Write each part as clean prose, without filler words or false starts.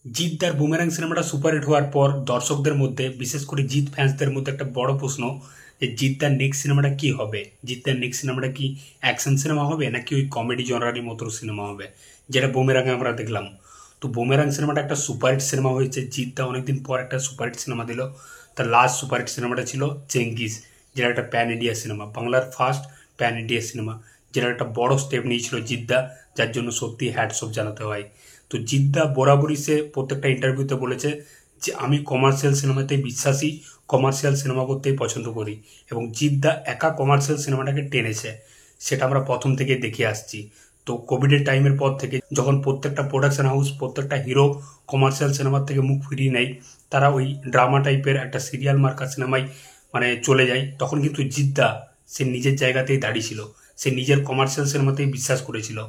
জিদ্দার boomerang সিনেমাটা superhit হওয়ার পর দর্শকদের মধ্যে বিশেষ করে জিৎ ফ্যান্সদের মধ্যে একটা বড় প্রশ্ন যে জিদ্দার নেক্সট সিনেমাটা কি হবে। জিদ্দার নেক্সট সিনেমাটা কি অ্যাকশন সিনেমা হবে নাকি ওই কমেডি জনরারই মতো সিনেমা হবে, যেটা বুমেরাঙে আমরা দেখলাম। তো বুমেরাং সিনেমাটা একটা সুপারহিট সিনেমা হয়েছে। জিদ্দা অনেকদিন পর একটা সুপারহিট সিনেমা দিল। তার লাস্ট সুপারহিট সিনেমাটা ছিল চেঙ্গিস, যেটা একটা প্যান ইন্ডিয়া সিনেমা, বাংলার ফার্স্ট প্যান ইন্ডিয়া সিনেমা, যেটা একটা বড় স্টেপ নিয়েছিল জিদ্দা, যার জন্য সত্যি হ্যাটস অফ জানাতে হয়। তো জিদ্দা বরাবরই সে প্রত্যেকটা ইন্টারভিউতে বলেছে যে আমি কমার্শিয়াল সিনেমাতেই বিশ্বাসী, কমার্শিয়াল সিনেমা করতেই পছন্দ করি, এবং জিদ্দা একা কমার্শিয়াল সিনেমাটাকে টেনেছে, সেটা আমরা প্রথম থেকেই দেখে আসছি। তো কোভিডের টাইমের পর থেকে যখন প্রত্যেকটা প্রোডাকশন হাউস, প্রত্যেকটা হিরো কমার্শিয়াল সিনেমার থেকে মুখ ফিরিয়ে নেয়, তারা ওই ড্রামা টাইপের একটা সিরিয়াল মার্কা সিনেমায় চলে যায়, তখন কিন্তু জিদ্দা সে নিজের জায়গাতেই দাঁড়িয়ে ছিল। সে নিজের কমার্শিয়াল সিনেমাতেই বিশ্বাস করেছিল।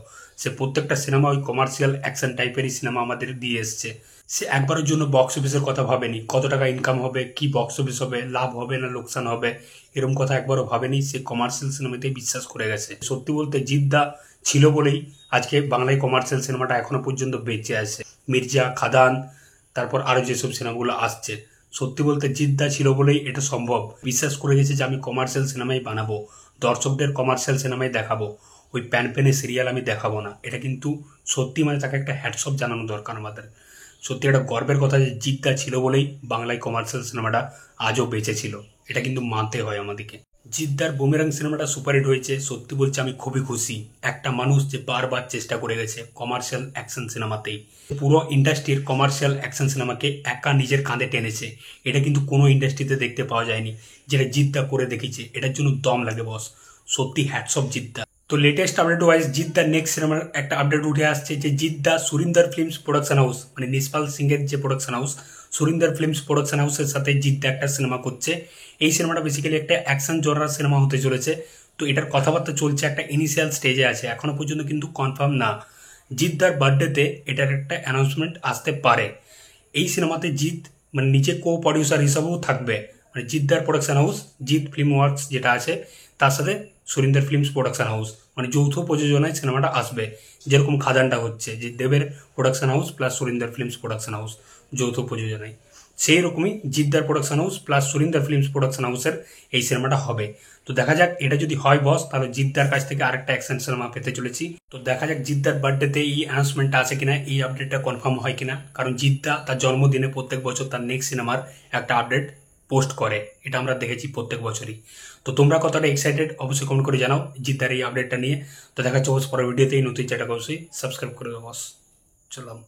সে প্রত্যেকটা সিনেমা ওই কমার্শিয়াল অ্যাকশন টাইপেরই সিনেমা আমাদের দিয়ে এসছে। সে একবারের জন্য বক্স অফিসের কথা ভাবেনি, কত টাকা ইনকাম হবে, কি বক্স অফিস হবে, লাভ হবে না লোকসান হবে, এরকম কথা একবারও ভাবেনি। সে কমার্শিয়াল সিনেমাতেই বিশ্বাস করে গেছে। সত্যি বলতে জিদ্দা ছিল বলেই আজকে বাংলায় কমার্শিয়াল সিনেমাটা এখনো পর্যন্ত বেঁচে আছে। মির্জা, খাদান, তারপর আরো যেসব সিনেমাগুলো আসছে, সত্যি বলতে জিদ্দা ছিল বলেই এটা সম্ভব। বিশ্বাস করে গেছে যে আমি কমার্শিয়াল সিনেমাই বানাবো, দর্শকদের কমার্শিয়াল সিনেমাই দেখাবো, ওই প্যান প্যানে সিরিয়াল আমি দেখাবো না। এটা কিন্তু সত্যি তাকে একটা হ্যাটসঅপ জানানো দরকার আমাদের। সত্যি একটা গর্বের কথা যে জিদ্দা ছিল বলেই বাংলায় কমার্শিয়াল সিনেমাটা আজও বেঁচে ছিল, এটা কিন্তু মানতে হয় আমাদেরকে। জিদ্দার বুমেরাং সিনেমাটা সুপারহিট হয়েছে, সত্যি বলছি আমি খুবই খুশি। একটা মানুষ যে বারবার চেষ্টা করে গেছে কমার্শিয়াল অ্যাকশন সিনেমাতেই, পুরো ইন্ডাস্ট্রির কমার্শিয়াল অ্যাকশন সিনেমাকে একা নিজের কাঁধে টেনেছে। এটা কিন্তু কোনো ইন্ডাস্ট্রিতে দেখতে পাওয়া যায়নি, যেটা জিদ্দা করে দেখিয়েছে। এটার জন্য দম লাগে বস, সত্যি হ্যাটস অফ জিদ্দা। তো লেটেস্ট আপডেট ওয়াইজ জিদ্দার নেক্সট সিনেমার একটা আপডেট উঠে আসছে যে Jeddah Surinder films production house, Nispal সিংয়ের যে production house, Surinder films production হাউসের সাথে জিদ্দা একটা সিনেমা করছে। এই সিনেমাটা বেসিক্যালি একটা অ্যাকশন জনরার সিনেমা হতে চলেছে। তো এটার কথাবার্তা চলছে, একটা ইনিশিয়াল স্টেজে আছে, এখনো পর্যন্ত কিন্তু কনফার্ম না। জিদ্দার বার্থডেতে এটার একটা অ্যানাউন্সমেন্ট আসতে পারে। এই সিনেমাতে জিৎ নিজে কো প্রডিউসার হিসাবেও থাকবে। জিদ্দার production house, Jeet film works যেটা আছে, তার সাথে সুরিন্দর ফিল্মস প্রোডাকশন হাউস, যৌথ প্রযোজনায় সিনেমাটা আসবে। যেরকম খাদানটা হচ্ছে যে দেবের production house plus Surinder films production house যৌথ প্রযোজনায়, সেই রকমই জিদ্দার production house plus Surinder films production হাউসের এই সিনেমাটা হবে। তো দেখা যাক, এটা যদি হয় বস, তাহলে জিদ্দার কাছ থেকে আরেকটা অ্যাকশন সিনেমা পেতে চলেছি। তো দেখা যাক জিদ্দার বার্থডেতে এই অ্যানাউন্সমেন্টটা আছে কিনা, এই আপডেটটা কনফার্ম হয় কিনা। কারণ জিদ্দা তার জন্মদিনে প্রত্যেক বছর তার নেক্সট সিনেমার একটা আপডেট পোস্ট করে, এটা আমরা দেখেছি প্রত্যেক বছরই। তো তোমরা কতটা এক্সাইটেড অবশ্যই কমেন্ট করে জানাও জিদ্দার এই আপডেটটা নিয়ে। তো দেখা হচ্ছে পরের ভিডিওতেই। নতুন চ্যানেলটাকে অবশ্যই সাবস্ক্রাইব করে দেবো বস। চললাম।